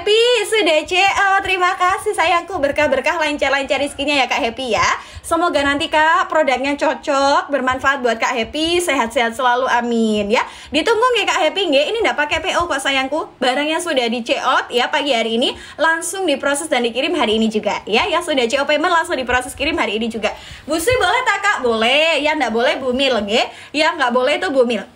Happy sudah CO. Terima kasih sayangku, berkah-berkah lancar-lancar rezekinya ya Kak Happy ya. Semoga nanti Kak produknya cocok, bermanfaat buat Kak Happy, sehat-sehat selalu, amin ya. Ditunggu nggih Kak Happy nggih, ini ndak pakai PO kok sayangku. Barangnya sudah di CO ya pagi hari ini, langsung diproses dan dikirim hari ini juga ya. Yang sudah CO payment langsung diproses kirim hari ini juga. Bu Sri boleh tak Kak? Boleh. Yang ndak boleh Bumil nggih. Yang nggak boleh itu Bumil.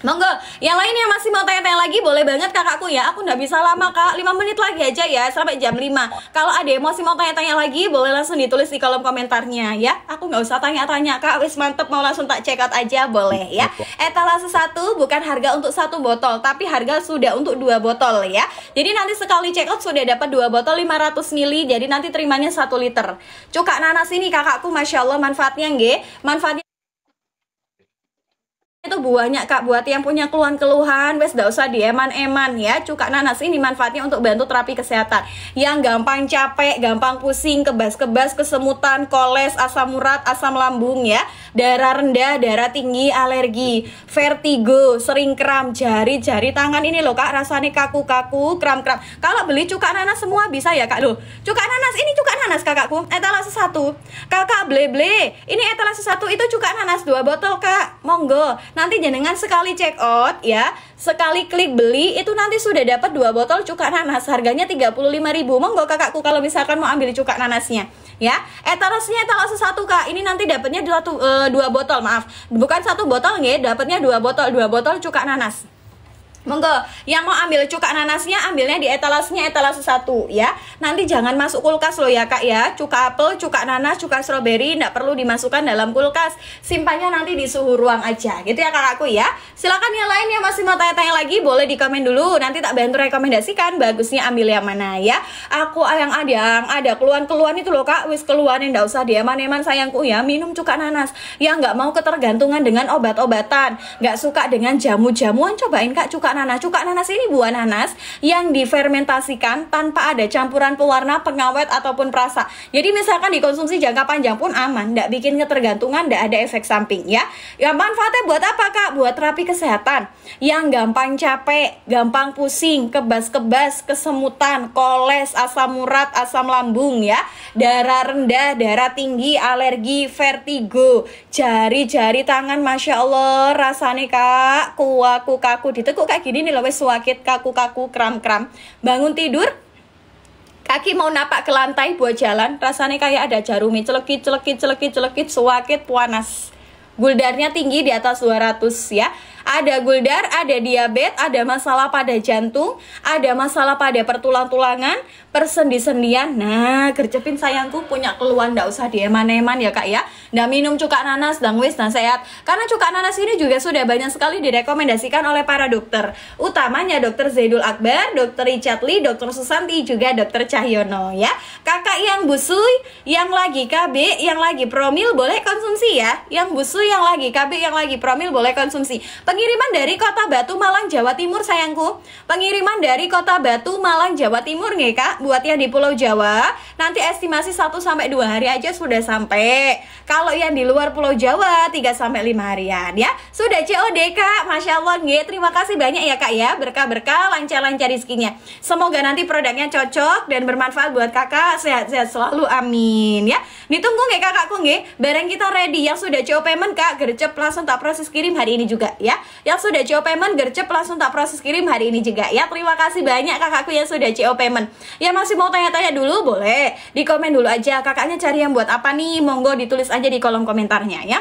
Monggo, yang lain yang masih mau tanya-tanya lagi boleh banget kakakku ya. Aku nggak bisa lama Kak, 5 menit lagi aja ya, sampai jam 5. Kalau ada yang masih mau tanya-tanya lagi, boleh langsung ditulis di kolom komentarnya ya. Aku nggak usah tanya-tanya Kak, wis mantep, mau langsung tak check out aja boleh ya. Etalase 1 bukan harga untuk 1 botol, tapi harga sudah untuk 2 botol ya. Jadi nanti sekali check out sudah dapat 2 botol 500 ml, jadi nanti terimanya 1 liter. Cukak nanas ini kakakku Masya Allah manfaatnya nggih, manfaatnya itu buahnya Kak, buat yang punya keluhan-keluhan wes gak usah dieman-eman ya. Cukak nanas ini manfaatnya untuk bantu terapi kesehatan yang gampang capek, gampang pusing, kebas-kebas, kesemutan, koles, asam urat, asam lambung ya, darah rendah, darah tinggi, alergi, vertigo, sering kram jari-jari tangan ini loh Kak, rasanya kaku-kaku, kram-kram. Kalau beli cukak nanas semua bisa ya Kak loh. Cukak nanas ini cukak nanas kakakku, etalase 1. Kakak ble-ble, ini etalase 1 itu cukak nanas 2 botol Kak. Monggo. Nanti jenengan sekali check out ya, sekali klik beli itu nanti sudah dapat 2 botol cukak nanas, harganya 35.000. Monggo kakakku kalau misalkan mau ambil cukak nanasnya ya. Etalasenya etalase 1 Kak. Ini nanti dapatnya 2 botol, maaf. Bukan 1 botol nggih, dapatnya 2 botol cukak nanas. Monggo, yang mau ambil cukak nanasnya ambilnya di etalasenya etalase 1 ya. Nanti jangan masuk kulkas loh ya Kak ya. Cukak apel, cukak nanas, cukak stroberi enggak perlu dimasukkan dalam kulkas. Simpannya nanti di suhu ruang aja. Gitu ya kakakku ya. Silakan yang lain yang masih mau tanya-tanya lagi boleh di komen dulu. Nanti tak bantu rekomendasikan bagusnya ambil yang mana ya. Aku yang ada keluhan-keluhan itu loh Kak. Wis keluhan enggak usah dieman-eman sayangku ya. Minum cukak nanas. Yang nggak mau ketergantungan dengan obat-obatan, nggak suka dengan jamu-jamuan, cobain Kak cukak nanas. Cukak nanas ini buah nanas yang difermentasikan tanpa ada campuran pewarna, pengawet ataupun perasa. Jadi misalkan dikonsumsi jangka panjang pun aman, nggak bikin ketergantungan, nggak ada efek samping ya. Ya manfaatnya buat apa Kak? Buat terapi kesehatan yang gampang capek, gampang pusing, kebas-kebas, kesemutan, koles, asam urat, asam lambung ya, darah rendah, darah tinggi, alergi, vertigo, jari-jari tangan Masya Allah rasanya Kak, kaku ditekuk kayak gini nih loh, wes sakit, kaku-kaku, kram-kram. Bangun tidur kaki mau napak ke lantai buat jalan, rasanya kayak ada jarumi, celekit, sakit, panas. Guldarnya tinggi di atas 200 ya. Ada guldar, ada diabetes, ada masalah pada jantung, ada masalah pada pertulang-tulangan, persendi-sendian. Nah, gercepin sayangku punya keluhan, nggak usah dieman-eman ya Kak ya. Nggak minum cukak nanas, dan wis, dan sehat. Karena cukak nanas ini juga sudah banyak sekali direkomendasikan oleh para dokter. Utamanya Dr. Zaidul Akbar, Dr. Richard Lee, Dr. Susanti, juga Dr. Cahyono ya. Kakak yang busui, yang lagi KB, yang lagi promil boleh konsumsi ya. Yang busui, yang lagi KB, yang lagi promil boleh konsumsi. Pengiriman dari Kota Batu, Malang, Jawa Timur sayangku. Pengiriman dari Kota Batu, Malang, Jawa Timur nih Kak. Buat yang di Pulau Jawa, nanti estimasi 1-2 hari aja sudah sampai. Kalau yang di luar Pulau Jawa 3-5 harian ya. Sudah COD Kak. Masya Allah nggih. Terima kasih banyak ya Kak ya. Berkah-berkah, lancar-lancar rezekinya. Semoga nanti produknya cocok dan bermanfaat buat Kakak. Sehat-sehat selalu, amin ya. Ditunggu nggih kakakku nggih. Barang kita ready. Yang sudah CO payment Kak, gercep langsung tak proses kirim hari ini juga ya. Yang sudah CO payment gercep langsung tak proses kirim hari ini juga ya. Terima kasih banyak kakakku yang sudah CO payment. Yang masih mau tanya-tanya dulu boleh di komen dulu aja. Kakaknya cari yang buat apa nih? Monggo ditulis aja di kolom komentarnya ya.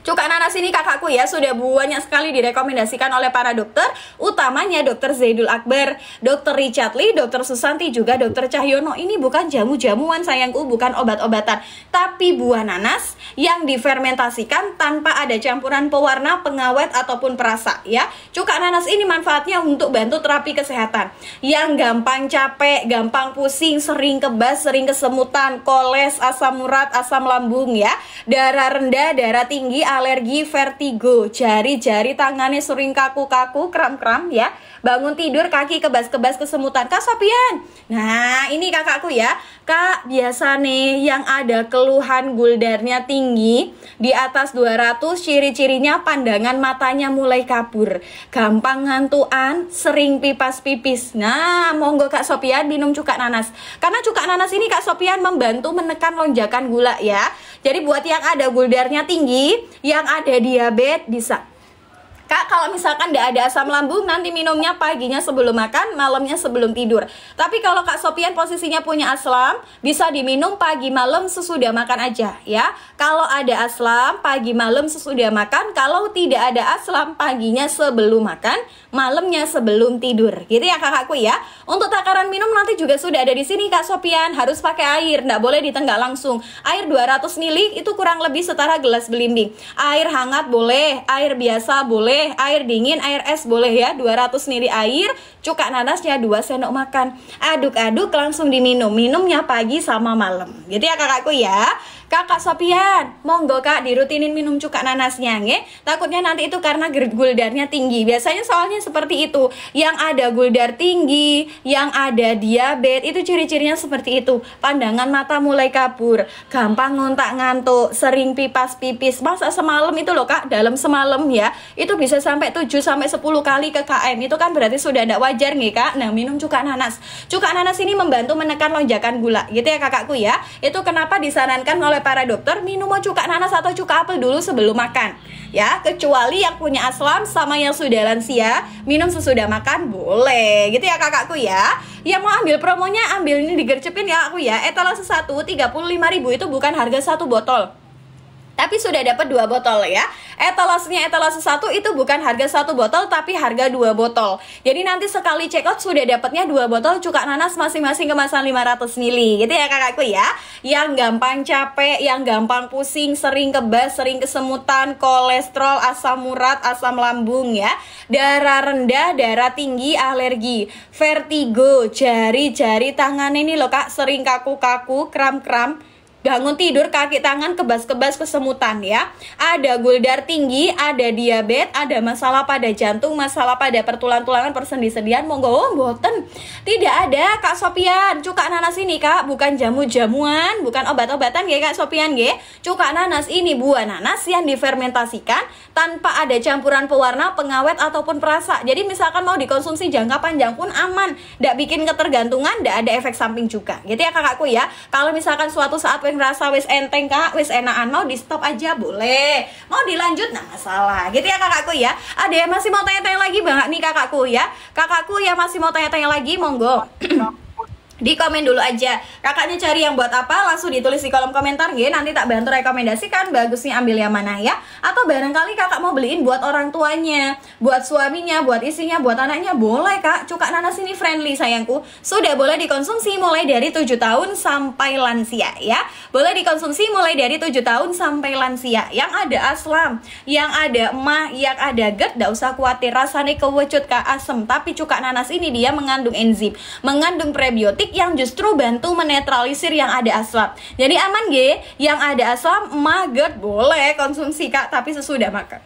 Cukak nanas ini kakakku ya sudah banyak sekali direkomendasikan oleh para dokter, utamanya Dr. Zaidul Akbar, Dr. Richard Lee, Dr. Susanti, juga Dr. Cahyono. Ini bukan jamu-jamuan sayangku, bukan obat-obatan, tapi buah nanas yang difermentasikan tanpa ada campuran pewarna, pengawet ataupun perasa ya. Cukak nanas ini manfaatnya untuk bantu terapi kesehatan yang gampang capek, gampang pusing, sering kebas, sering kesemutan, koles, asam urat, asam lambung ya, darah rendah, darah tinggi, alergi, vertigo, jari-jari tangannya sering kaku-kaku, kram-kram ya. bangun tidur kaki kebas-kebas kesemutan. Kak Sopian, nah ini kakakku ya. Kak, biasa nih yang ada keluhan guldarnya tinggi di atas 200, ciri-cirinya pandangan matanya mulai kabur, gampang ngantuan, sering pipas pipis. Nah, monggo Kak Sopian minum cuka nanas. Karena cuka nanas ini Kak Sopian membantu menekan lonjakan gula ya. Jadi buat yang ada guldarnya tinggi, yang ada diabetes bisa. Kak, kalau misalkan tidak ada asam lambung, nanti minumnya paginya sebelum makan, malamnya sebelum tidur. Tapi kalau Kak Sopian posisinya punya asam, bisa diminum pagi malam sesudah makan aja ya. Kalau ada asam, pagi malam sesudah makan. Kalau tidak ada asam, paginya sebelum makan, malamnya sebelum tidur. Gitu ya kakakku ya. Untuk takaran minum nanti juga sudah ada di sini Kak Sopian. Harus pakai air, tidak boleh ditenggak langsung. Air 200 ml itu kurang lebih setara gelas belimbing. Air hangat boleh, air biasa boleh, air dingin, air es boleh ya. 200 ml air, cuka nanasnya 2 sendok makan. Aduk-aduk langsung diminum. Minumnya pagi sama malam. Gitu ya kakakku ya. Kakak Sopian, monggo Kak dirutinin minum cuka nanasnya nge. Takutnya nanti itu karena guldarnya tinggi. Biasanya soalnya seperti itu. Yang ada guldar tinggi, yang ada diabetes, itu ciri-cirinya seperti itu. Pandangan mata mulai kabur, gampang ngontak ngantuk, sering pipas pipis. Masa semalam itu loh Kak, dalam semalam ya, itu bisa sampai 7-10 kali ke KM. Itu kan berarti sudah tidak wajar nih Kak. Nah, minum cuka nanas. Cuka nanas ini membantu menekan lonjakan gula. Gitu ya kakakku ya. Itu kenapa disarankan oleh para dokter minum cuka nanas atau cuka apel dulu sebelum makan ya, kecuali yang punya asam sama yang sudah lansia minum sesudah makan boleh. Gitu ya kakakku ya. Yang mau ambil promonya ambil ini digercepin ya aku ya. Etalase 1 35.000 itu bukan harga 1 botol, tapi sudah dapat 2 botol ya. Etalasenya etalase 1 itu bukan harga 1 botol, tapi harga 2 botol. Jadi nanti sekali check out sudah dapatnya 2 botol cuka nanas masing-masing kemasan 500 ml. Gitu ya kakakku ya. Yang gampang capek, yang gampang pusing, sering kebas, sering kesemutan, kolesterol, asam urat, asam lambung ya, darah rendah, darah tinggi, alergi, vertigo, jari-jari tangan ini loh Kak, sering kaku-kaku, kram-kram, bangun tidur kaki tangan kebas-kebas kesemutan ya. Ada guldar tinggi, ada diabetes, ada masalah pada jantung, masalah pada pertulang-tulangan, persendi-sendian, monggo mboten. Tidak ada Kak Sopian. Cuka nanas ini Kak bukan jamu-jamuan, bukan obat-obatan ya Kak Sopian ya. Cuka nanas ini buah nanas yang difermentasikan tanpa ada campuran pewarna, pengawet ataupun perasa. Jadi misalkan mau dikonsumsi jangka panjang pun aman, tidak bikin ketergantungan, tidak ada efek samping juga. Gitu ya kakakku ya. Kalau misalkan suatu saat ngerasa wis enteng Kak, wis enakan, mau di stop aja boleh, mau dilanjut nah masalah. Gitu ya kakakku ya. Ada yang masih mau tanya-tanya lagi banget nih kakakku ya. Kakakku yang masih mau tanya-tanya lagi monggo di komen dulu aja. Kakaknya cari yang buat apa, langsung ditulis di kolom komentar ya. Nanti tak bantu rekomendasikan bagusnya ambil yang mana ya. Atau barangkali kakak mau beliin buat orang tuanya, buat suaminya, buat istrinya, buat anaknya, boleh Kak. Cuka nanas ini friendly sayangku. Sudah boleh dikonsumsi mulai dari 7 tahun sampai lansia ya. Boleh dikonsumsi mulai dari 7 tahun sampai lansia. Yang ada asam, yang ada emah, yang ada GERD, gak usah khawatir. Rasanya kewecut Kak, asem. Tapi cuka nanas ini dia mengandung enzim, mengandung prebiotik yang justru bantu menetralisir yang ada asam. Jadi aman ge, yang ada asam, emah, GERD boleh konsumsi Kak, tapi sesudah makan.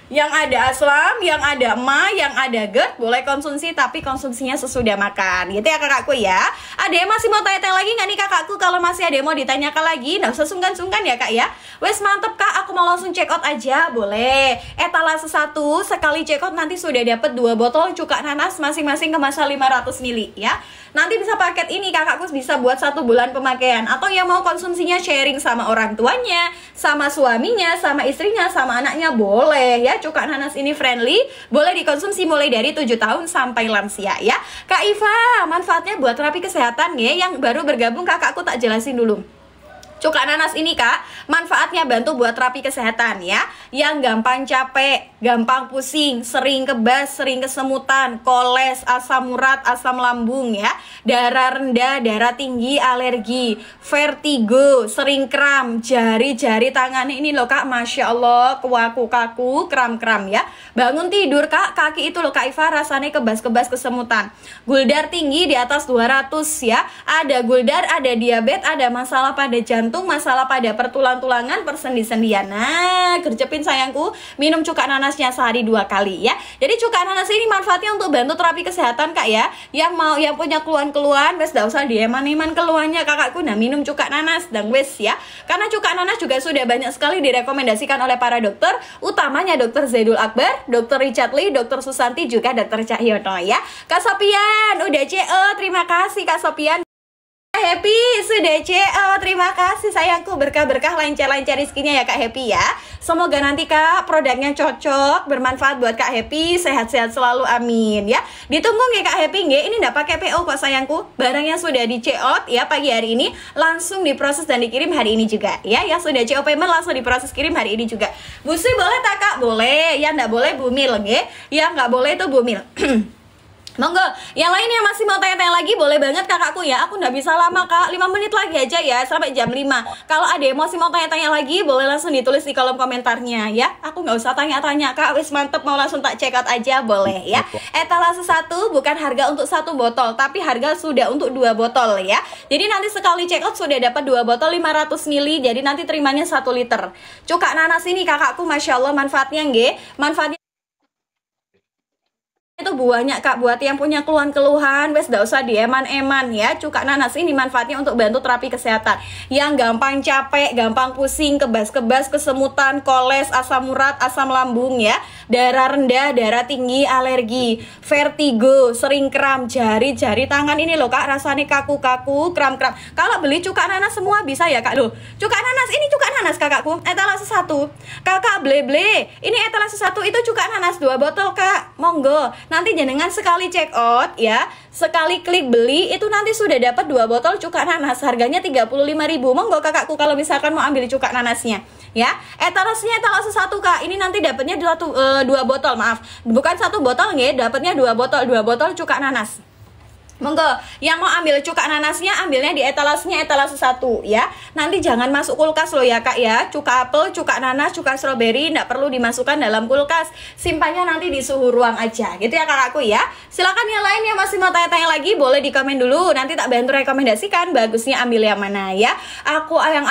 Yang ada asam, yang ada emah, yang ada GERD boleh konsumsi, tapi konsumsinya sesudah makan. Gitu ya kakakku ya. Ada yang masih mau tanya-tanya lagi nggak nih kakakku? Kalau masih ada yang mau ditanyakan lagi, nggak usah sungkan-sungkan ya Kak ya. Wes mantep Kak, aku mau langsung check out aja, boleh. Etalase 1 sekali check out nanti sudah dapat 2 botol cuka nanas masing-masing kemasan 500 ml ya. Nanti bisa paket ini kakakku bisa buat 1 bulan pemakaian. Atau yang mau konsumsinya sharing sama orang tuanya, sama suaminya, sama istrinya, sama anaknya boleh ya. Cuka nanas ini friendly, boleh dikonsumsi mulai dari 7 tahun sampai lansia ya. Kak Iva, manfaatnya buat terapi kesehatan ya. Yang baru bergabung kakakku tak jelasin dulu. Cuka nanas ini Kak, manfaatnya bantu buat terapi kesehatan ya. Yang gampang capek, gampang pusing, sering kebas, sering kesemutan, koles, asam urat, asam lambung ya, darah rendah, darah tinggi, alergi, vertigo, sering kram, jari-jari tangan ini loh Kak, Masya Allah, kaku-kaku, kram-kram ya. Bangun tidur Kak, kaki itu loh Kak Iva rasanya kebas-kebas kesemutan. Guldar tinggi di atas 200 ya. Ada guldar, ada diabetes, ada masalah pada jantung, jantung, masalah pada pertulang-tulangan, persendi-sendian. Nah, gercepin sayangku, minum cuka nanasnya sehari 2 kali ya. Jadi cuka nanas ini manfaatnya untuk bantu terapi kesehatan kak ya. Yang punya keluhan-keluhan, wes gak usah dieman-eman keluhannya kakakku. Nah, minum cuka nanas dan wes ya. Karena cuka nanas juga sudah banyak sekali direkomendasikan oleh para dokter, utamanya Dr. Zaidul Akbar, Dr. Richard Lee, Dr. Susanti, juga Dr. Cahyono ya. Kak Sopian, udah CEO, terima kasih Kak Sopian. Happy sudah CEO, terima kasih sayangku, berkah-berkah, lancar-lancar rezekinya ya Kak Happy ya. Semoga nanti Kak produknya cocok, bermanfaat buat Kak Happy, sehat-sehat selalu, amin ya. Ditunggu nggak Kak Happy nggak? Ini nggak pakai PO kok sayangku, barangnya sudah di check out ya pagi hari ini, langsung diproses dan dikirim hari ini juga ya. Yang sudah CO payment langsung diproses kirim hari ini juga. Bu Sri boleh tak Kak? Boleh, yang nggak boleh Bumil nggak? Yang nggak boleh itu Bumil. Monggo, yang lain yang masih mau tanya-tanya lagi boleh banget kakakku ya. Aku nggak bisa lama kak, 5 menit lagi aja ya, sampai jam 5. Kalau ada yang masih mau tanya-tanya lagi, boleh langsung ditulis di kolom komentarnya ya. Aku nggak usah tanya-tanya kak, wis mantep, mau langsung tak check out aja boleh ya. Etalase 1 bukan harga untuk 1 botol, tapi harga sudah untuk 2 botol ya. Jadi nanti sekali check out sudah dapat 2 botol 500 ml, jadi nanti terimanya 1 liter. Cuka nanas ini kakakku, masya Allah manfaatnya nggih, manfaatnya itu buahnya kak, buat yang punya keluhan-keluhan wes gak usah dieman-eman ya. Cuka nanas ini manfaatnya untuk bantu terapi kesehatan yang gampang capek, gampang pusing, kebas-kebas, kesemutan, koles, asam urat, asam lambung ya, darah rendah, darah tinggi, alergi, vertigo, sering kram jari-jari tangan ini loh kak, rasanya kaku-kaku, kram-kram. Kalau beli cuka nanas semua bisa ya kak loh. Cuka nanas ini cuka nanas kakakku, etalase 1. Kakak ble-ble, ini etalase 1 itu cuka nanas 2 botol kak, monggo. Nanti jenengan sekali check out ya, sekali klik beli itu nanti sudah dapat 2 botol cuka nanas, harganya 35.000. Monggo kakakku kalau misalkan mau ambil cuka nanasnya ya. Etalasenya etalase 1 kak, ini nanti dapatnya 2 botol, maaf, bukan 1 botol nggih, dapatnya 2 botol cuka nanas. Monggo, yang mau ambil cuka nanasnya ambilnya di etalasenya etalase 1 ya. Nanti jangan masuk kulkas loh ya kak ya. Cuka apel, cuka nanas, cuka stroberi nggak perlu dimasukkan dalam kulkas. Simpannya nanti di suhu ruang aja gitu ya kakakku ya. Silakan yang lain yang masih mau tanya-tanya lagi boleh di komen dulu. Nanti tak bantu rekomendasikan bagusnya ambil yang mana ya. Aku yang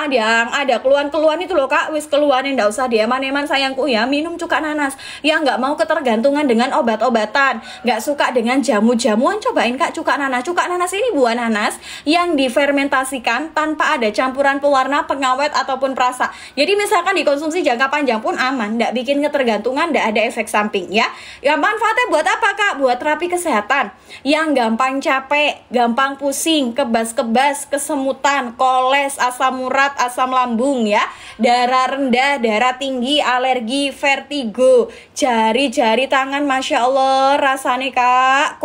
ada keluhan-keluhan itu loh kak. Wis keluhan yang nggak usah dieman-eman sayangku ya. Minum cuka nanas. Yang nggak mau ketergantungan dengan obat-obatan, nggak suka dengan jamu-jamuan, cobain kak cuka nanas. Cuka nanas ini buah nanas yang difermentasikan tanpa ada campuran pewarna, pengawet ataupun perasa. Jadi misalkan dikonsumsi jangka panjang pun aman, nggak bikin ketergantungan, nggak ada efek samping ya. Yang manfaatnya buat apa kak? Buat terapi kesehatan yang gampang capek, gampang pusing, kebas-kebas, kesemutan, koles, asam urat, asam lambung ya, darah rendah, darah tinggi, alergi, vertigo, jari-jari tangan, masya Allah rasanya kak,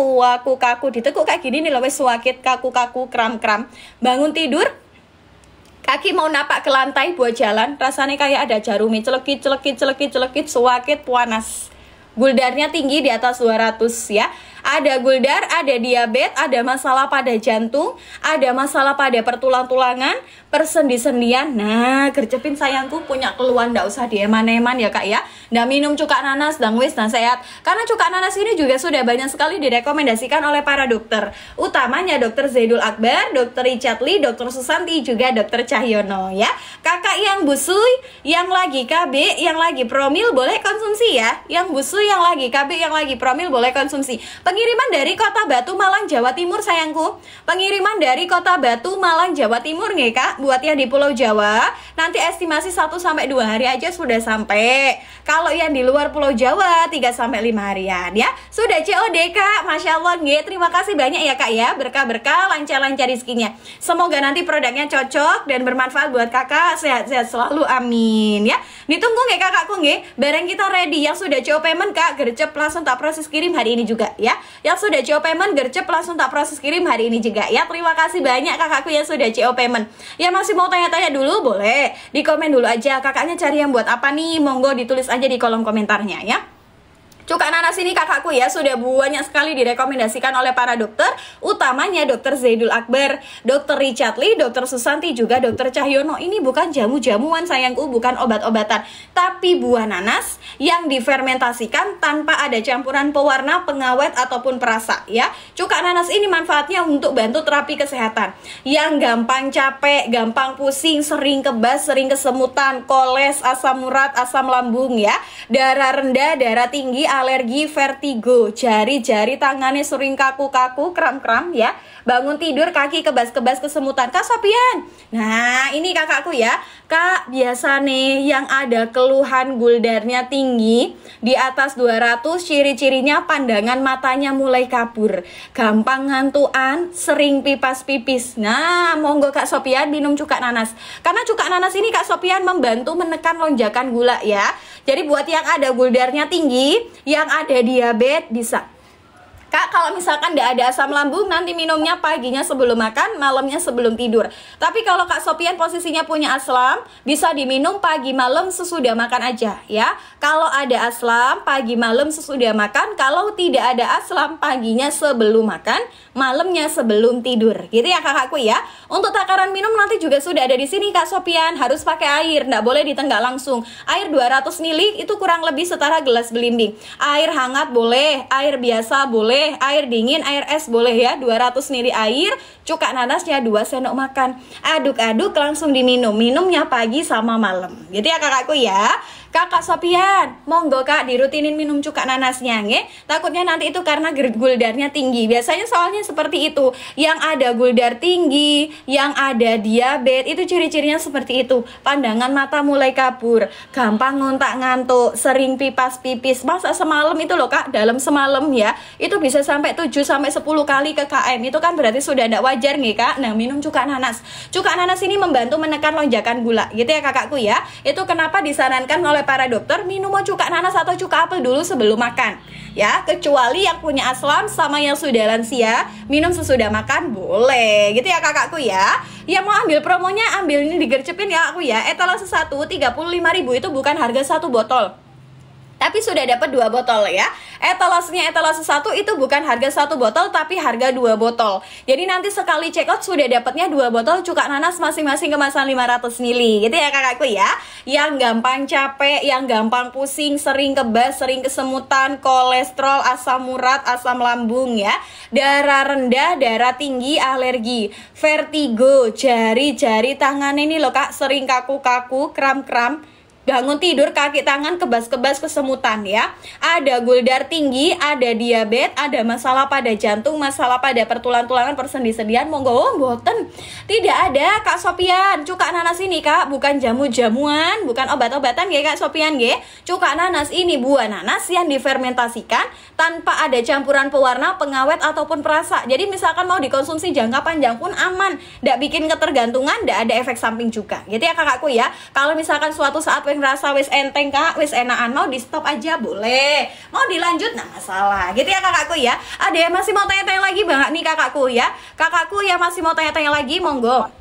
kaku ditekuk kayak gini nih loh, wes suakit, kaku-kaku, kram-kram. Bangun tidur, kaki mau napak ke lantai buat jalan, rasanya kayak ada jarumi, celekit, suakit, panas. Guldarnya tinggi di atas 200 ya. Ada guldar, ada diabetes, ada masalah pada jantung, ada masalah pada pertulang-tulangan, persendi-sendian. Nah, gercepin sayangku, punya keluhan nggak usah dieman-eman ya kak ya. Nggak minum cuka nanas dan wis dan sehat. Karena cuka nanas ini juga sudah banyak sekali direkomendasikan oleh para dokter, utamanya Dr. Zaidul Akbar, Dr. Richard Lee, Dr. Susanti, juga Dr. Cahyono ya. Kakak yang busui, yang lagi KB, yang lagi promil boleh konsumsi ya. Yang busui, yang lagi KB, yang lagi promil boleh konsumsi. Pengiriman dari Kota Batu, Malang, Jawa Timur sayangku. Pengiriman dari Kota Batu, Malang, Jawa Timur nggih kak. Buat yang di Pulau Jawa, nanti estimasi 1-2 hari aja sudah sampai. Kalau yang di luar Pulau Jawa 3-5 harian ya. Sudah COD kak, masya Allah nggih. Terima kasih banyak ya kak ya. Berkah-berkah, lancar-lancar rezekinya. Semoga nanti produknya cocok dan bermanfaat buat kakak. Sehat-sehat selalu, amin ya. Ditunggu nggih kakakku nggih. Barang kita ready, yang sudah CO payment kak, gercep langsung tak proses kirim hari ini juga ya. Yang sudah CO payment gercep langsung tak proses kirim hari ini juga ya. Terima kasih banyak kakakku yang sudah CO payment. Yang masih mau tanya-tanya dulu boleh di komen dulu aja, kakaknya cari yang buat apa nih, monggo ditulis aja di kolom komentarnya ya. Cuka nanas ini kakakku ya sudah banyak sekali direkomendasikan oleh para dokter, utamanya dokter Zaidul Akbar, dokter Richard Lee, dokter Susanti, juga dokter Cahyono. Ini bukan jamu-jamuan sayangku, bukan obat-obatan, tapi buah nanas yang difermentasikan tanpa ada campuran pewarna, pengawet ataupun perasa ya. Cuka nanas ini manfaatnya untuk bantu terapi kesehatan. Yang gampang capek, gampang pusing, sering kebas, sering kesemutan, koles, asam urat, asam lambung ya, darah rendah, darah tinggi, alergi, vertigo, jari-jari tangannya sering kaku-kaku, kram-kram ya, bangun tidur kaki kebas-kebas, kesemutan. Kak Sopian, nah ini kakakku ya, Kak, biasa nih yang ada keluhan guldarnya tinggi di atas 200, ciri-cirinya pandangan matanya mulai kabur, gampang ngantuan, sering pipas pipis. Nah, monggo Kak Sopian minum cuka nanas, karena cuka nanas ini Kak Sopian membantu menekan lonjakan gula ya. Jadi buat yang ada guldarnya tinggi, yang ada diabetes bisa. Kak, kalau misalkan tidak ada asam lambung, nanti minumnya paginya sebelum makan, malamnya sebelum tidur. Tapi kalau Kak Sopian posisinya punya asam, bisa diminum pagi malam sesudah makan aja ya. Kalau ada asam, pagi malam sesudah makan. Kalau tidak ada asam, paginya sebelum makan, malamnya sebelum tidur. Gitu ya kakakku ya. Untuk takaran minum nanti juga sudah ada di sini Kak Sopian. Harus pakai air, nggak boleh ditenggak langsung. Air 200 ml itu kurang lebih setara gelas belimbing. Air hangat boleh, air biasa boleh, air dingin, air es boleh ya. 200 ml air, cuka nanasnya 2 sendok makan. Aduk-aduk langsung diminum. Minumnya pagi sama malam. Gitu ya kakakku ya. Kakak Sopian, monggo Kak dirutinin minum cuka nanasnya nge. Takutnya nanti itu karena guldarnya tinggi. Biasanya soalnya seperti itu. Yang ada guldar tinggi, yang ada diabetes, itu ciri-cirinya seperti itu. Pandangan mata mulai kabur, gampang ngontak ngantuk, sering pipas pipis. Masa semalam itu loh Kak, dalam semalam ya, itu bisa sampai 7-10 kali ke KM. Itu kan berarti sudah tidak wajar nih Kak. Nah, minum cuka nanas. Cuka nanas ini membantu menekan lonjakan gula. Gitu ya kakakku ya. Itu kenapa disarankan oleh para dokter minum cuka nanas atau cuka apel dulu sebelum makan ya, kecuali yang punya asam sama yang sudah lansia, minum sesudah makan boleh. Gitu ya kakakku ya. Yang mau ambil promonya, ambil ini digercepin ya aku ya. Etalase 1 35.000 itu bukan harga 1 botol, tapi sudah dapat 2 botol ya. Etalasenya etalase 1 itu bukan harga 1 botol, tapi harga 2 botol. Jadi nanti sekali check out sudah dapatnya 2 botol cuka nanas masing-masing kemasan 500 ml. Gitu ya kakakku ya. Yang gampang capek, yang gampang pusing, sering kebas, sering kesemutan, kolesterol, asam urat, asam lambung ya, darah rendah, darah tinggi, alergi, vertigo, jari-jari tangan ini loh Kak, sering kaku-kaku, kram-kram, bangun tidur kaki tangan kebas-kebas, kesemutan ya, ada guldar tinggi, ada diabetes, ada masalah pada jantung, masalah pada pertulang-tulangan, persendi-sendian, monggo boten. Tidak ada Kak Sopian. Cuka nanas ini Kak bukan jamu-jamuan, bukan obat-obatan ya Kak Sopian ya. Cuka nanas ini buah nanas yang difermentasikan tanpa ada campuran pewarna, pengawet ataupun perasa. Jadi misalkan mau dikonsumsi jangka panjang pun aman, tidak bikin ketergantungan, tidak ada efek samping juga. Gitu ya kakakku ya. Kalau misalkan suatu saat ngerasa wis enteng Kak, wis enakan, mau di stop aja boleh, mau dilanjut nah masalah. Gitu ya kakakku ya. Ada yang masih mau tanya-tanya lagi banget nih kakakku ya. Kakakku yang masih mau tanya-tanya lagi monggo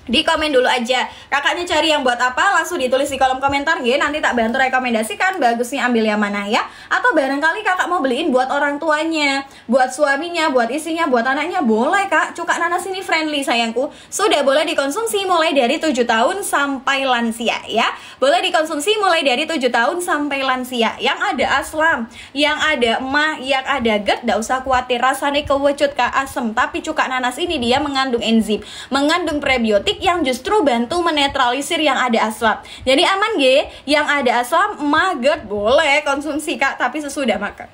di komen dulu aja. Kakaknya cari yang buat apa, langsung ditulis di kolom komentar ya. Nanti tak bantu rekomendasikan bagusnya ambil yang mana ya. Atau barangkali kakak mau beliin buat orang tuanya, buat suaminya, buat istrinya, buat anaknya, boleh Kak. Cuka nanas ini friendly sayangku. Sudah boleh dikonsumsi mulai dari 7 tahun sampai lansia ya. Boleh dikonsumsi mulai dari 7 tahun sampai lansia. Yang ada asam, yang ada emah, yang ada GERD, gak usah khawatir. Rasanya kewecut Kak, asem. Tapi cuka nanas ini dia mengandung enzim, mengandung prebiotik yang justru bantu menetralisir yang ada asam. Jadi aman ge, yang ada asam, emah, GERD boleh konsumsi Kak, tapi sesudah makan.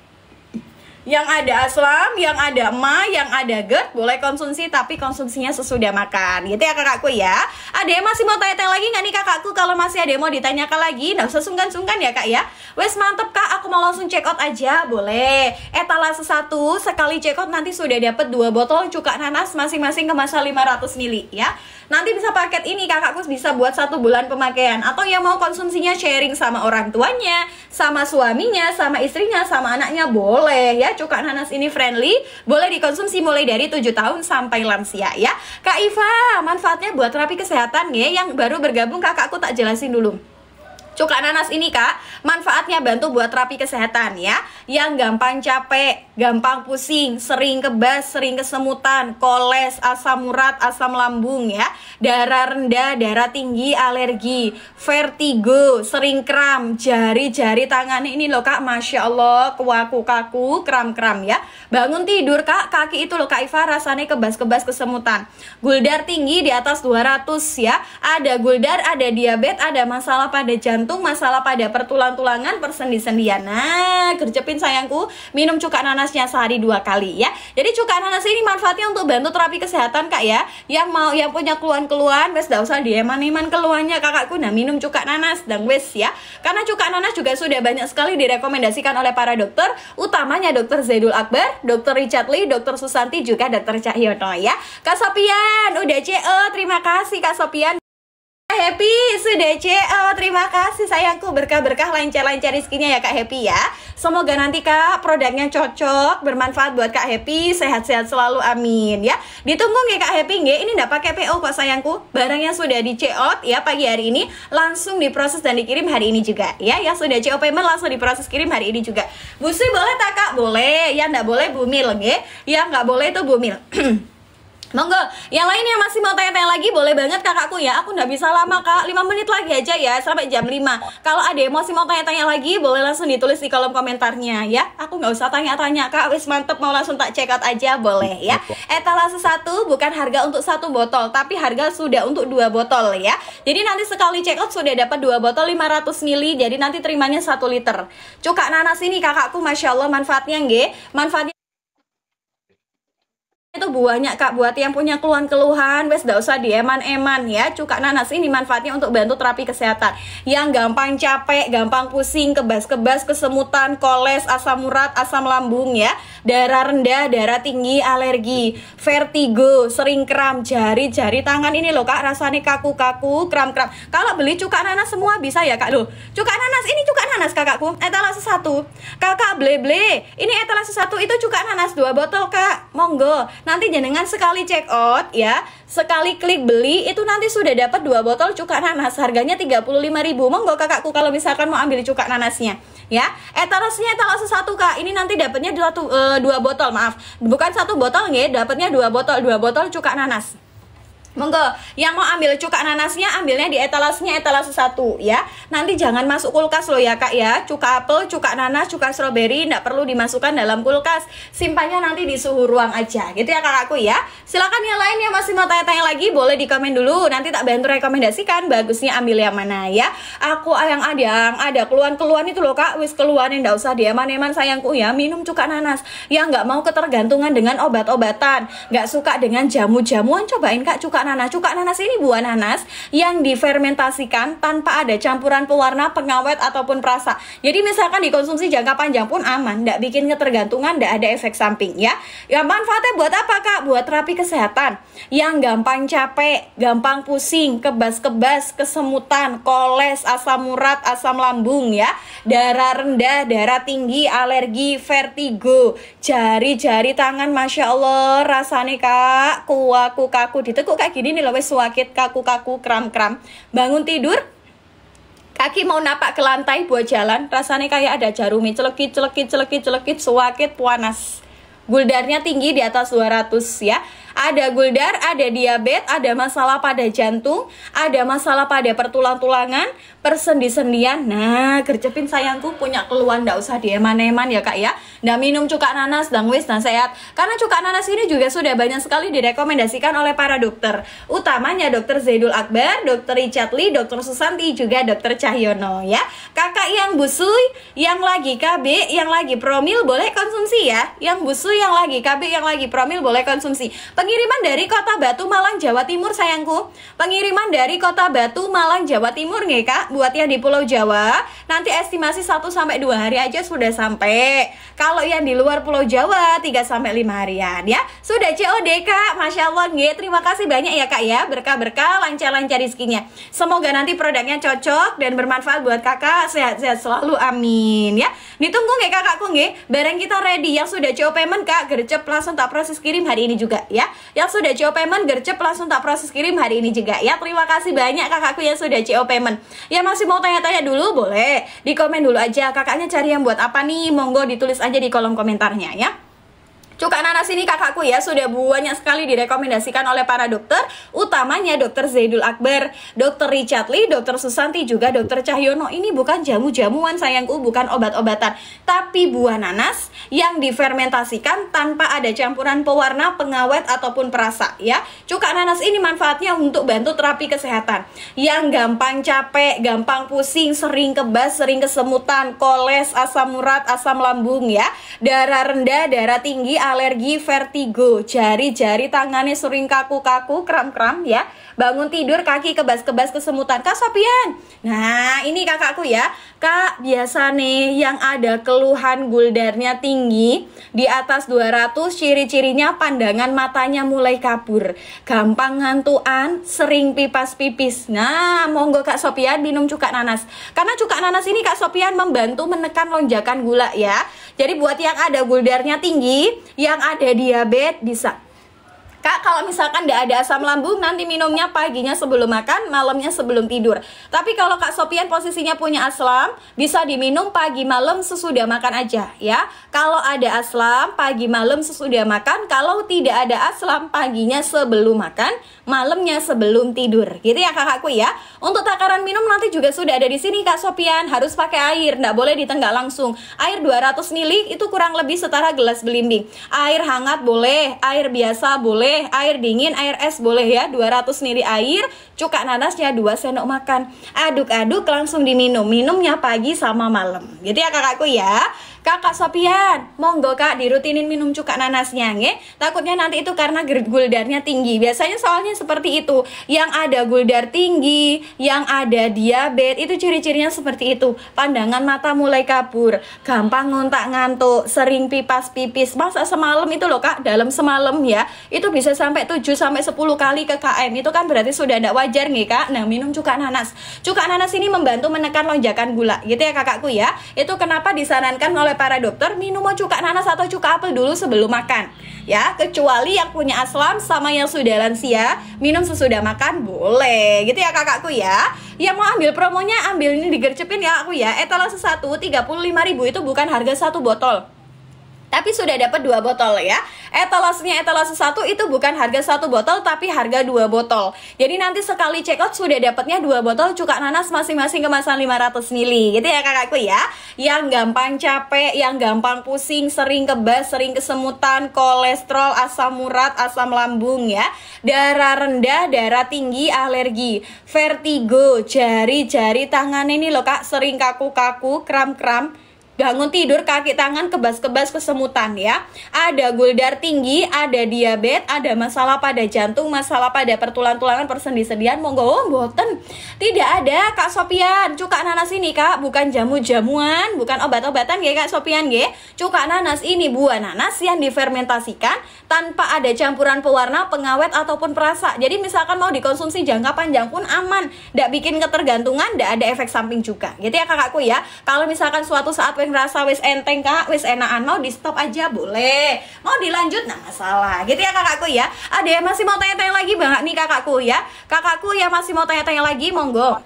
Yang ada asam, yang ada emah, yang ada GERD boleh konsumsi, tapi konsumsinya sesudah makan. Gitu ya kakakku ya. Ada yang masih mau tanya-tanya lagi nggak nih kakakku? Kalau masih ada yang mau ditanyakan lagi, nggak usah sungkan-sungkan ya Kak ya. Wes mantep Kak, aku mau langsung check out aja, boleh. Etalase 1 sekali check out nanti sudah dapat 2 botol cuka nanas masing-masing kemasan 500 ml ya. Nanti bisa paket ini kakakku bisa buat 1 bulan pemakaian. Atau yang mau konsumsinya sharing sama orang tuanya, sama suaminya, sama istrinya, sama anaknya boleh ya. Cuka nanas ini friendly, boleh dikonsumsi mulai dari 7 tahun sampai lansia ya. Kak Iva, manfaatnya buat terapi kesehatan ya. Yang baru bergabung kakakku tak jelasin dulu. Cuka nanas ini kak, manfaatnya bantu buat terapi kesehatan ya. Yang gampang capek, gampang pusing, sering kebas, sering kesemutan, koles, asam urat, asam lambung ya, darah rendah, darah tinggi, alergi, vertigo, sering kram, jari-jari tangan ini loh kak, Masya Allah, kaku-kaku, kram-kram ya. Bangun tidur kak, kaki itu loh kak Iva rasanya kebas-kebas kesemutan. Guldar tinggi di atas 200 ya. Ada guldar, ada diabetes, ada masalah pada jantung, masalah pada pertulang-tulangan, persendi-sendian. Nah, gercepin sayangku, minum cuka nanasnya sehari 2 kali ya. Jadi cuka nanas ini manfaatnya untuk bantu terapi kesehatan kak ya. Yang punya keluhan-keluhan, wes gak usah dieman-eman keluhannya kakakku. Nah, minum cuka nanas dan wes ya. Karena cuka nanas juga sudah banyak sekali direkomendasikan oleh para dokter, utamanya Dr. Zaidul Akbar, Dr. Richard Lee, Dr. Susanti, juga Dr. Cahyono ya. Kak Sopian, udah CEO, terima kasih Kak Sopian. Happy sudah CEO, terima kasih sayangku, berkah-berkah, lancar-lancar rezekinya ya Kak Happy ya. Semoga nanti Kak produknya cocok, bermanfaat buat Kak Happy, sehat-sehat selalu, amin ya. Ditunggu nggak Kak Happy nggak? Ini nggak pakai PO kok sayangku, barangnya sudah di check out ya pagi hari ini, langsung diproses dan dikirim hari ini juga ya. Yang sudah CO payment langsung diproses kirim hari ini juga. Busui boleh tak Kak? Boleh, ya nggak boleh bumil nggak? Ya nggak boleh itu bumil. Monggo, yang lain yang masih mau tanya-tanya lagi boleh banget kakakku ya. Aku nggak bisa lama kak, 5 menit lagi aja ya, sampai jam 5. Kalau ada yang masih mau tanya-tanya lagi, boleh langsung ditulis di kolom komentarnya ya. Aku nggak usah tanya-tanya kak, wis mantep, mau langsung tak check out aja boleh ya. Etalase 1 bukan harga untuk 1 botol, tapi harga sudah untuk 2 botol ya. Jadi nanti sekali check out sudah dapat 2 botol 500 ml, jadi nanti terimanya 1 liter. Cuka nanas ini kakakku, Masya Allah manfaatnya nggih, manfaatnya itu buahnya kak, buat yang punya keluhan-keluhan wes gak usah dieman-eman ya. Cuka nanas ini manfaatnya untuk bantu terapi kesehatan. Yang gampang capek, gampang pusing, kebas-kebas, kesemutan, koles, asam urat, asam lambung ya, darah rendah, darah tinggi, alergi, vertigo, sering kram, jari-jari tangan ini loh kak, rasanya kaku-kaku, kram-kram. Kalau beli cuka nanas semua bisa ya kak loh. Cuka nanas ini cuka nanas kakakku, etalase 1. Kakak ble-ble, ini etalase 1 itu cuka nanas 2 botol kak, monggo. Nanti jenengan sekali check out ya, sekali klik beli itu nanti sudah dapat 2 botol cuka nanas, harganya 35.000. Monggo kakakku kalau misalkan mau ambil cuka nanasnya ya. Etalasenya etalase 1 kak, ini nanti dapatnya 2 botol, maaf, bukan 1 botol nggih, dapatnya 2 botol cuka nanas. Monggo, yang mau ambil cuka nanasnya ambilnya di etalasenya etalase 1 ya. Nanti jangan masuk kulkas loh ya kak ya. Cuka apel, cuka nanas, cuka stroberi tidak perlu dimasukkan dalam kulkas. Simpannya nanti di suhu ruang aja gitu ya kakakku ya. Silakan yang lain yang masih mau tanya-tanya lagi boleh di komen dulu. Nanti tak bantu rekomendasikan bagusnya ambil yang mana ya. Aku yang ada keluhan-keluhan itu loh kak. Wis keluhan yang tidak usah dieman-eman sayangku ya. Minum cuka nanas. Yang nggak mau ketergantungan dengan obat-obatan, nggak suka dengan jamu-jamuan, cobain kak cuka nanas. Cuka nanas ini buah nanas yang difermentasikan tanpa ada campuran pewarna, pengawet ataupun perasa. Jadi misalkan dikonsumsi jangka panjang pun aman, tidak bikin ketergantungan, tidak ada efek samping ya. Yang manfaatnya buat apa kak? Buat terapi kesehatan. Yang gampang capek, gampang pusing, kebas-kebas, kesemutan, koles, asam urat, asam lambung ya, darah rendah, darah tinggi, alergi, vertigo, jari-jari tangan, Masya Allah rasanya kak, kaku ditekuk kayak gini nih loh, wes sakit, kaku-kaku, kram-kram. Bangun tidur, kaki mau napak ke lantai buat jalan, rasanya kayak ada jarum, celekit, sakit, panas. Guldarnya tinggi di atas 200 ya. Ada guldar, ada diabetes, ada masalah pada jantung, ada masalah pada pertulang-tulangan, persendi-sendian. Nah, gercepin sayangku, punya keluhan ndak usah dieman-eman ya kak ya. Ndak minum cuka nanas dan wis dan sehat. Karena cuka nanas ini juga sudah banyak sekali direkomendasikan oleh para dokter, utamanya Dr. Zaidul Akbar, Dr. Richard Lee, Dr. Susanti, juga Dr. Cahyono ya. Kakak yang busui, yang lagi KB, yang lagi promil boleh konsumsi ya. Yang busui, yang lagi KB, yang lagi promil boleh konsumsi. Pengiriman dari Kota Batu, Malang, Jawa Timur sayangku. Pengiriman dari Kota Batu, Malang, Jawa Timur nggih kak. Buat yang di Pulau Jawa, nanti estimasi 1-2 hari aja sudah sampai. Kalau yang di luar Pulau Jawa 3-5 harian ya. Sudah COD kak, Masya Allah nggih. Terima kasih banyak ya kak ya. Berkah-berkah, lancar-lancar rezekinya. Semoga nanti produknya cocok dan bermanfaat buat kakak. Sehat-sehat selalu, amin ya. Ditunggu nggih kakakku nggih. Barang kita ready yang sudah CO payment kak, gercep langsung tak proses kirim hari ini juga ya. Yang sudah CO payment gercep langsung tak proses kirim hari ini juga ya. Terima kasih banyak kakakku yang sudah CO payment. Ya masih mau tanya-tanya dulu boleh di komen dulu aja, kakaknya cari yang buat apa nih, monggo ditulis aja di kolom komentarnya ya. Cuka nanas ini kakakku ya sudah banyak sekali direkomendasikan oleh para dokter, utamanya dokter Zaidul Akbar, dokter Richard Lee, dokter Susanti, juga dokter Cahyono. Ini bukan jamu-jamuan sayangku, bukan obat-obatan, tapi buah nanas yang difermentasikan tanpa ada campuran pewarna, pengawet ataupun perasa ya. Cuka nanas ini manfaatnya untuk bantu terapi kesehatan. Yang gampang capek, gampang pusing, sering kebas, sering kesemutan, koles, asam urat, asam lambung ya, darah rendah, darah tinggi, alergi, vertigo, jari-jari tangannya sering kaku-kaku, kram-kram ya, bangun tidur kaki kebas-kebas, kesemutan. Kak Sopian, nah ini kakakku ya, Kak, biasa nih yang ada keluhan guldarnya tinggi di atas 200, ciri-cirinya pandangan matanya mulai kabur, gampang ngantuan, sering pipas pipis. Nah, monggo Kak Sopian minum cuka nanas, karena cuka nanas ini Kak Sopian membantu menekan lonjakan gula ya. Jadi buat yang ada guldarnya tinggi, yang ada diabetes bisa. Kak, kalau misalkan tidak ada asam lambung, nanti minumnya paginya sebelum makan, malamnya sebelum tidur. Tapi kalau Kak Sopian posisinya punya asam, bisa diminum pagi malam sesudah makan aja ya. Kalau ada asam, pagi malam sesudah makan. Kalau tidak ada asam, paginya sebelum makan, malamnya sebelum tidur. Gitu ya kakakku ya. Untuk takaran minum nanti juga sudah ada di sini Kak Sopian. Harus pakai air, nggak boleh ditenggak langsung. Air 200 ml itu kurang lebih setara gelas belimbing. Air hangat boleh, air biasa boleh, air dingin, air es boleh ya. 200 ml air, cuka nanasnya 2 sendok makan. Aduk-aduk langsung diminum. Minumnya pagi sama malam. Gitu ya kakakku ya. Kakak Sopian, monggo Kak dirutinin minum cuka nanasnya nge. Takutnya nanti itu karena guldarnya tinggi. Biasanya soalnya seperti itu. Yang ada guldar tinggi, yang ada diabetes, itu ciri-cirinya seperti itu. Pandangan mata mulai kabur, gampang ngontak-ngantuk, sering pipas pipis. Masa semalam itu loh Kak, dalam semalam ya, itu bisa sampai 7-10 kali ke KM. Itu kan berarti sudah tidak wajar nih Kak. Nah, minum cuka nanas. Cuka nanas ini membantu menekan lonjakan gula. Gitu ya kakakku ya. Itu kenapa disarankan oleh para dokter minum cuka nanas atau cuka apel dulu sebelum makan ya, kecuali yang punya asam sama yang sudah lansia minum sesudah makan boleh. Gitu ya kakakku ya. Yang mau ambil promonya ambil ini digercepin ya aku ya. Etalase 1 35.000 itu bukan harga 1 botol, tapi sudah dapat 2 botol ya. Etalasenya etalase 1 itu bukan harga 1 botol, tapi harga 2 botol. Jadi nanti sekali check out sudah dapatnya 2 botol cuka nanas masing-masing kemasan 500 ml. Gitu ya kakakku ya. Yang gampang capek, yang gampang pusing, sering kebas, sering kesemutan, kolesterol, asam urat, asam lambung ya, darah rendah, darah tinggi, alergi, vertigo, jari-jari tangan ini loh Kak, sering kaku-kaku, kram-kram, bangun tidur kaki tangan kebas-kebas, kesemutan ya, ada guldar tinggi, ada diabetes, ada masalah pada jantung, masalah pada pertulang-tulangan, persendi-sendian, monggo boten. Tidak ada Kak Sopian. Cuka nanas ini Kak bukan jamu-jamuan, bukan obat-obatan ya Kak Sopian ya. Cuka nanas ini buah nanas yang difermentasikan tanpa ada campuran pewarna, pengawet ataupun perasa. Jadi misalkan mau dikonsumsi jangka panjang pun aman, tidak bikin ketergantungan, tidak ada efek samping juga. Gitu ya kakakku ya. Kalau misalkan suatu saat ngerasa wis enteng Kak, wis enakan, mau di stop aja boleh, mau dilanjut nah masalah. Gitu ya kakakku ya. Ada yang masih mau tanya-tanya lagi banget nih kakakku ya. Kakakku yang masih mau tanya-tanya lagi monggo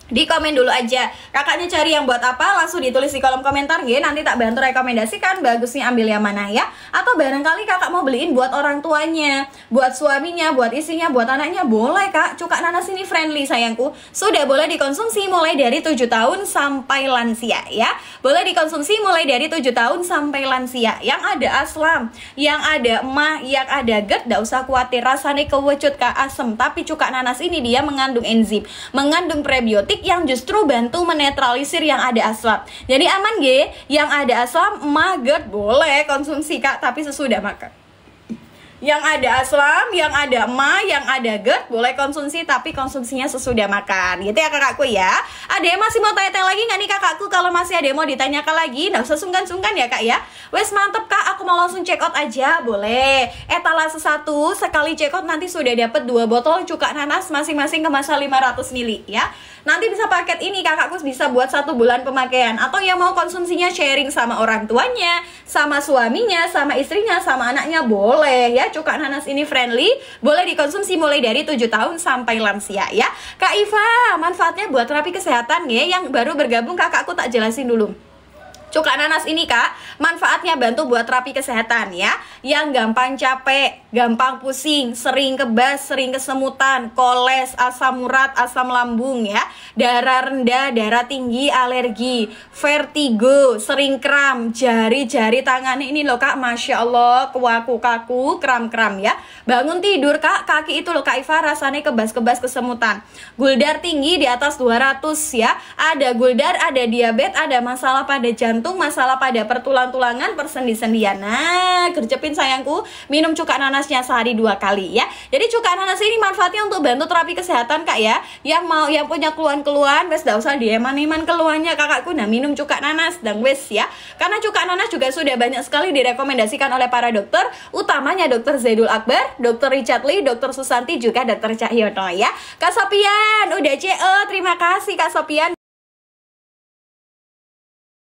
di komen dulu aja. Kakaknya cari yang buat apa, langsung ditulis di kolom komentar ya. Nanti tak bantu rekomendasikan bagusnya ambil yang mana ya. Atau barangkali kakak mau beliin buat orang tuanya, buat suaminya, buat istrinya, buat anaknya, boleh Kak. Cuka nanas ini friendly sayangku. Sudah boleh dikonsumsi mulai dari 7 tahun sampai lansia ya. Boleh dikonsumsi mulai dari 7 tahun sampai lansia. Yang ada asam, yang ada emah, yang ada GERD, gak usah khawatir rasanya kewecut Kak, asem. Tapi cuka nanas ini dia mengandung enzim, mengandung prebiotik yang justru bantu menetralisir yang ada asam. Jadi aman ge, yang ada asam, emah, GERD boleh konsumsi Kak, tapi sesudah makan. Yang ada asam, yang ada emah, yang ada GERD boleh konsumsi, tapi konsumsinya sesudah makan. Gitu ya kakakku ya. Ada yang masih mau tanya-tanya lagi nggak nih kakakku? Kalau masih ada yang mau ditanyakan lagi, nggak usah sungkan-sungkan ya Kak ya. Wes mantep Kak, aku mau langsung check out aja, boleh. Etalase 1 sekali check out nanti sudah dapat 2 botol cuka nanas masing-masing kemasan 500 ml ya. Nanti bisa paket ini kakakku bisa buat 1 bulan pemakaian. Atau yang mau konsumsinya sharing sama orang tuanya, sama suaminya, sama istrinya, sama anaknya boleh ya. ya. Cuka nanas ini friendly, boleh dikonsumsi mulai dari 7 tahun sampai lansia ya. Kak Iva, manfaatnya buat terapi kesehatan ya. Yang baru bergabung kakakku tak jelasin dulu. Cuka nanas ini kak, manfaatnya bantu buat terapi kesehatan ya. Yang gampang capek, gampang pusing, sering kebas, sering kesemutan, koles, asam urat, asam lambung ya, darah rendah, darah tinggi, alergi, vertigo, sering kram, jari-jari tangan ini loh kak, Masya Allah, kaku-kaku, kram-kram ya. Bangun tidur kak, kaki itu loh kak Iva rasanya kebas-kebas kesemutan. Guldar tinggi di atas 200 ya. Ada guldar, ada diabetes, ada masalah pada jantung, masalah pada pertulang-tulangan, persendi-sendian. Nah, gercepin sayangku, minum cuka nanasnya sehari 2 kali ya. Jadi cuka nanas ini manfaatnya untuk bantu terapi kesehatan kak ya. Yang punya keluhan-keluhan, wes gak usah dieman-eman keluhannya kakakku. Nah, minum cuka nanas dan wes ya. Karena cuka nanas juga sudah banyak sekali direkomendasikan oleh para dokter, utamanya Dr. Zaidul Akbar, Dr. Richard Lee, Dr. Susanti, juga Dr. Cahyono ya. Kak Sopian, udah CE, terima kasih Kak Sopian.